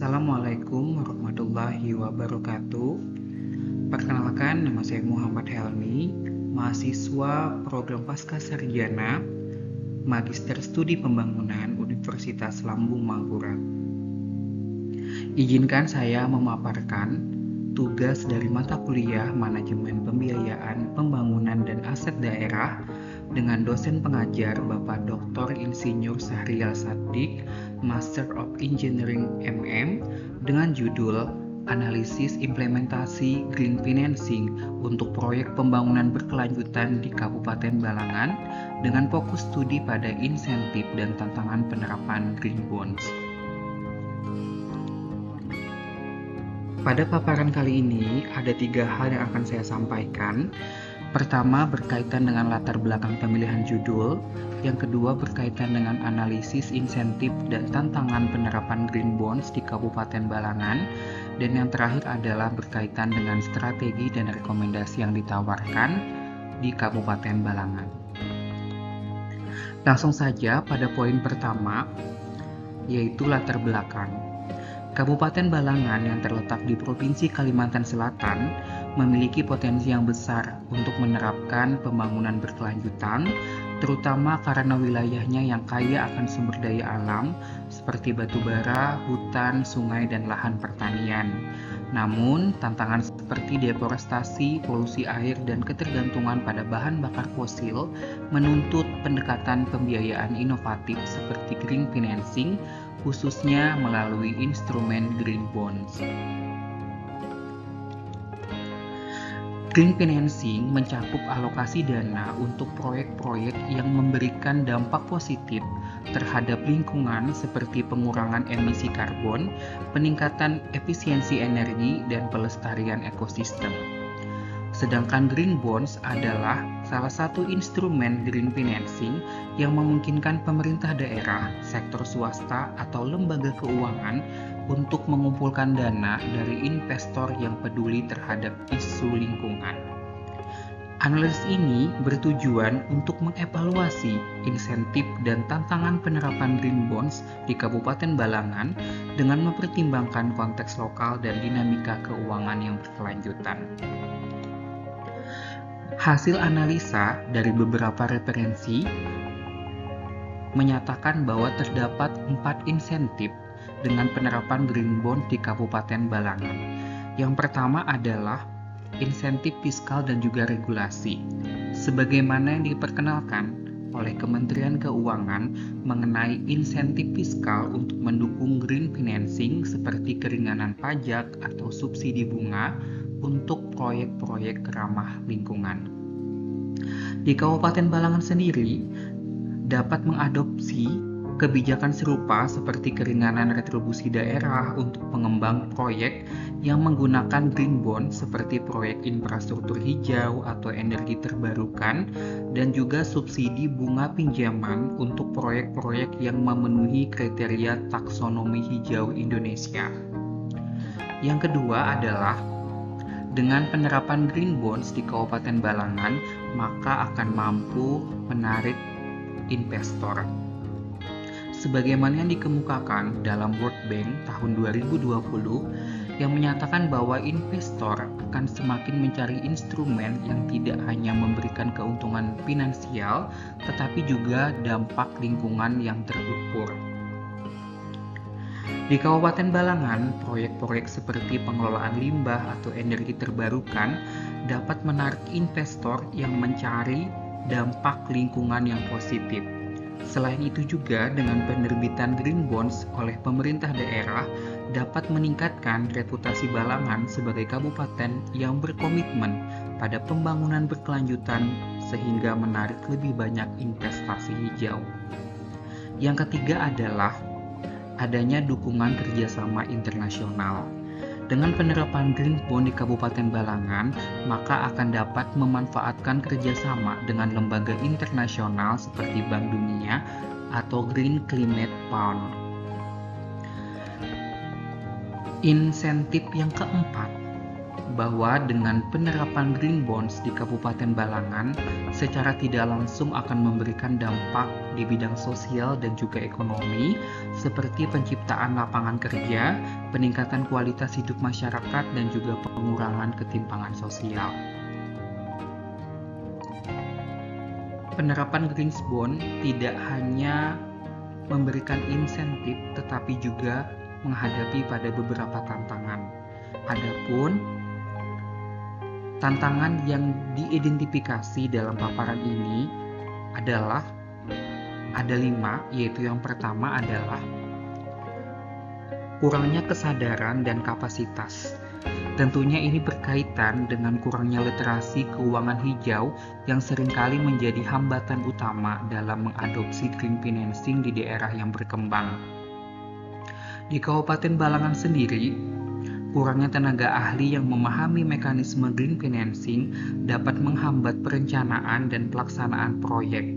Assalamualaikum warahmatullahi wabarakatuh. Perkenalkan, nama saya Muhammad Helmi, mahasiswa program Pascasarjana Magister Studi Pembangunan Universitas Lambung Mangkurat. Izinkan saya memaparkan tugas dari mata kuliah Manajemen Pembiayaan, Pembangunan dan Aset Daerah dengan dosen pengajar Bapak Dr. Insinyur Syahrial Saddiq, Master of Engineering MM, dengan judul Analisis Implementasi Green Financing untuk Proyek Pembangunan Berkelanjutan di Kabupaten Balangan dengan fokus studi pada insentif dan tantangan penerapan Green Bonds. Pada paparan kali ini ada 3 hal yang akan saya sampaikan. Pertama, berkaitan dengan latar belakang pemilihan judul. Yang kedua, berkaitan dengan analisis insentif dan tantangan penerapan Green Bonds di Kabupaten Balangan. Dan yang terakhir adalah berkaitan dengan strategi dan rekomendasi yang ditawarkan di Kabupaten Balangan. Langsung saja pada poin pertama, yaitu latar belakang. Kabupaten Balangan yang terletak di Provinsi Kalimantan Selatan memiliki potensi yang besar untuk menerapkan pembangunan berkelanjutan, terutama karena wilayahnya yang kaya akan sumber daya alam seperti batu bara, hutan, sungai, dan lahan pertanian. Namun, tantangan seperti deforestasi, polusi air, dan ketergantungan pada bahan bakar fosil menuntut pendekatan pembiayaan inovatif seperti green financing, khususnya melalui instrumen Green Bonds. Green financing mencakup alokasi dana untuk proyek-proyek yang memberikan dampak positif terhadap lingkungan seperti pengurangan emisi karbon, peningkatan efisiensi energi, dan pelestarian ekosistem. Sedangkan Green Bonds adalah salah satu instrumen green financing yang memungkinkan pemerintah daerah, sektor swasta, atau lembaga keuangan untuk mengumpulkan dana dari investor yang peduli terhadap isu lingkungan. Analisis ini bertujuan untuk mengevaluasi insentif dan tantangan penerapan Green Bonds di Kabupaten Balangan dengan mempertimbangkan konteks lokal dan dinamika keuangan yang berkelanjutan. Hasil analisa dari beberapa referensi menyatakan bahwa terdapat 4 insentif dengan penerapan Green Bond di Kabupaten Balangan. Yang pertama adalah insentif fiskal dan juga regulasi, sebagaimana yang diperkenalkan oleh Kementerian Keuangan mengenai insentif fiskal untuk mendukung green financing seperti keringanan pajak atau subsidi bunga untuk proyek-proyek ramah lingkungan. Di Kabupaten Balangan sendiri dapat mengadopsi kebijakan serupa seperti keringanan retribusi daerah untuk pengembang proyek yang menggunakan Green Bond seperti proyek infrastruktur hijau atau energi terbarukan dan juga subsidi bunga pinjaman untuk proyek-proyek yang memenuhi kriteria taksonomi hijau Indonesia. Yang kedua adalah dengan penerapan Green Bonds di Kabupaten Balangan, maka akan mampu menarik investor. Sebagaimana yang dikemukakan dalam World Bank tahun 2020 yang menyatakan bahwa investor akan semakin mencari instrumen yang tidak hanya memberikan keuntungan finansial, tetapi juga dampak lingkungan yang terukur. Di Kabupaten Balangan, proyek-proyek seperti pengelolaan limbah atau energi terbarukan dapat menarik investor yang mencari dampak lingkungan yang positif. Selain itu juga dengan penerbitan Green Bonds oleh pemerintah daerah dapat meningkatkan reputasi Balangan sebagai kabupaten yang berkomitmen pada pembangunan berkelanjutan sehingga menarik lebih banyak investasi hijau. Yang ketiga adalah adanya dukungan kerjasama internasional. Dengan penerapan Green Bond di Kabupaten Balangan, maka akan dapat memanfaatkan kerjasama dengan lembaga internasional seperti Bank Dunia atau Green Climate Fund. Insentif yang keempat bahwa dengan penerapan Green Bonds di Kabupaten Balangan secara tidak langsung akan memberikan dampak di bidang sosial dan juga ekonomi seperti penciptaan lapangan kerja, peningkatan kualitas hidup masyarakat, dan juga pengurangan ketimpangan sosial. Penerapan Green Bond tidak hanya memberikan insentif tetapi juga menghadapi pada beberapa tantangan. Adapun tantangan yang diidentifikasi dalam paparan ini adalah ada 5, yaitu yang pertama adalah kurangnya kesadaran dan kapasitas. Tentunya ini berkaitan dengan kurangnya literasi keuangan hijau yang seringkali menjadi hambatan utama dalam mengadopsi green financing di daerah yang berkembang. Di Kabupaten Balangan sendiri, kurangnya tenaga ahli yang memahami mekanisme green financing dapat menghambat perencanaan dan pelaksanaan proyek.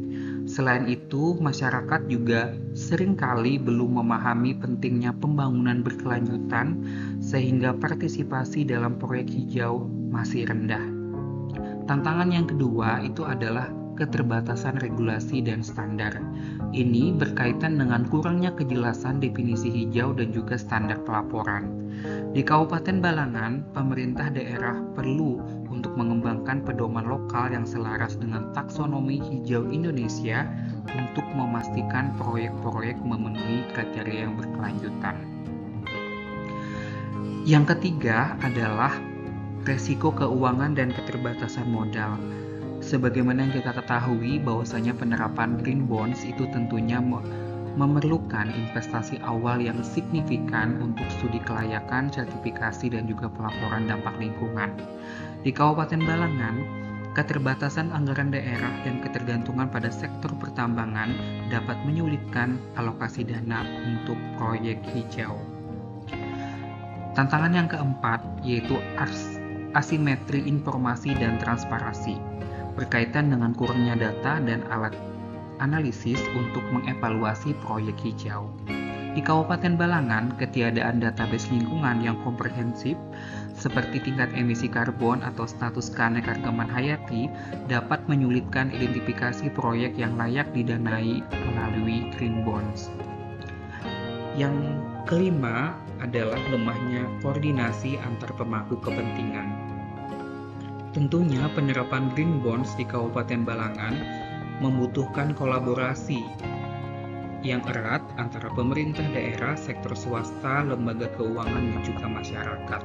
Selain itu, masyarakat juga seringkali belum memahami pentingnya pembangunan berkelanjutan sehingga partisipasi dalam proyek hijau masih rendah. Tantangan yang kedua itu adalah keterbatasan regulasi dan standar. Ini berkaitan dengan kurangnya kejelasan definisi hijau dan juga standar pelaporan. Di Kabupaten Balangan, pemerintah daerah perlu untuk mengembangkan pedoman lokal yang selaras dengan taksonomi hijau Indonesia untuk memastikan proyek-proyek memenuhi kriteria yang berkelanjutan. Yang ketiga adalah resiko keuangan dan keterbatasan modal. Sebagaimana yang kita ketahui bahwasanya penerapan Green Bonds itu tentunya memerlukan investasi awal yang signifikan untuk studi kelayakan, sertifikasi, dan juga pelaporan dampak lingkungan. Di Kabupaten Balangan, keterbatasan anggaran daerah dan ketergantungan pada sektor pertambangan dapat menyulitkan alokasi dana untuk proyek hijau. Tantangan yang keempat yaitu asimetri informasi dan transparansi, berkaitan dengan kurangnya data dan alat analisis untuk mengevaluasi proyek hijau. Di Kabupaten Balangan, ketiadaan database lingkungan yang komprehensif seperti tingkat emisi karbon atau status keanekaragaman hayati dapat menyulitkan identifikasi proyek yang layak didanai melalui Green Bonds. Yang kelima adalah lemahnya koordinasi antar pemangku kepentingan. Tentunya penerapan Green Bonds di Kabupaten Balangan membutuhkan kolaborasi yang erat antara pemerintah daerah, sektor swasta, lembaga keuangan, dan juga masyarakat.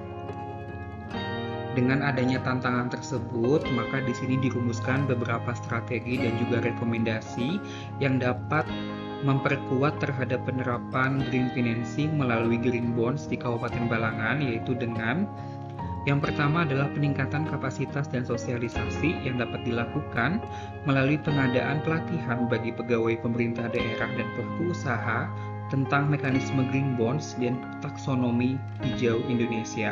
Dengan adanya tantangan tersebut, maka di sini dirumuskan beberapa strategi dan juga rekomendasi yang dapat memperkuat terhadap penerapan green financing melalui Green Bonds di Kabupaten Balangan, yaitu dengan yang pertama adalah peningkatan kapasitas dan sosialisasi yang dapat dilakukan melalui pengadaan pelatihan bagi pegawai pemerintah daerah dan pelaku usaha tentang mekanisme Green Bonds dan taksonomi hijau Indonesia.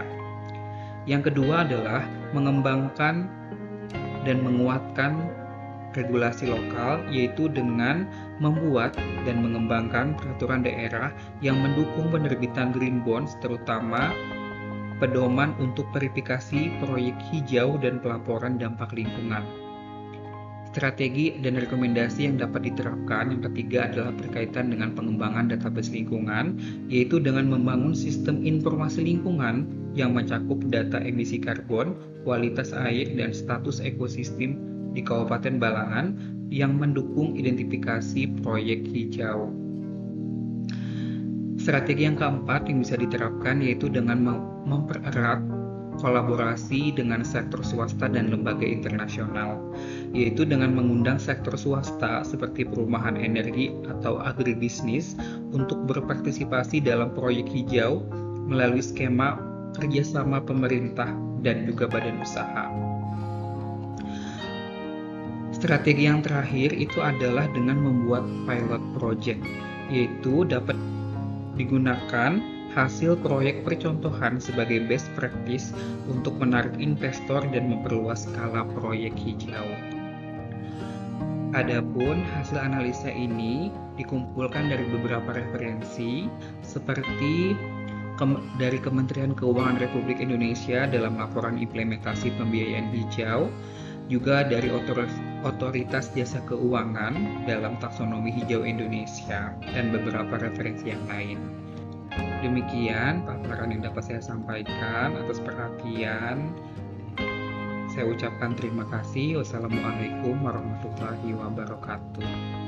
Yang kedua adalah mengembangkan dan menguatkan regulasi lokal, yaitu dengan membuat dan mengembangkan peraturan daerah yang mendukung penerbitan Green Bonds, terutama pedoman untuk verifikasi proyek hijau dan pelaporan dampak lingkungan. Strategi dan rekomendasi yang dapat diterapkan yang ketiga adalah berkaitan dengan pengembangan database lingkungan, yaitu dengan membangun sistem informasi lingkungan yang mencakup data emisi karbon, kualitas air, dan status ekosistem di Kabupaten Balangan yang mendukung identifikasi proyek hijau. Strategi yang keempat yang bisa diterapkan yaitu dengan mempererat kolaborasi dengan sektor swasta dan lembaga internasional, yaitu dengan mengundang sektor swasta seperti perumahan energi atau agribisnis untuk berpartisipasi dalam proyek hijau melalui skema kerjasama pemerintah dan juga badan usaha. Strategi yang terakhir itu adalah dengan membuat pilot project, yaitu dapat digunakan hasil proyek percontohan sebagai best practice untuk menarik investor dan memperluas skala proyek hijau. Adapun hasil analisa ini dikumpulkan dari beberapa referensi seperti dari Kementerian Keuangan Republik Indonesia dalam laporan implementasi pembiayaan hijau, juga dari Otoritas Jasa Keuangan dalam taksonomi hijau Indonesia, dan beberapa referensi yang lain. Demikian paparan yang dapat saya sampaikan. Atas perhatian, saya ucapkan terima kasih. Wassalamualaikum warahmatullahi wabarakatuh.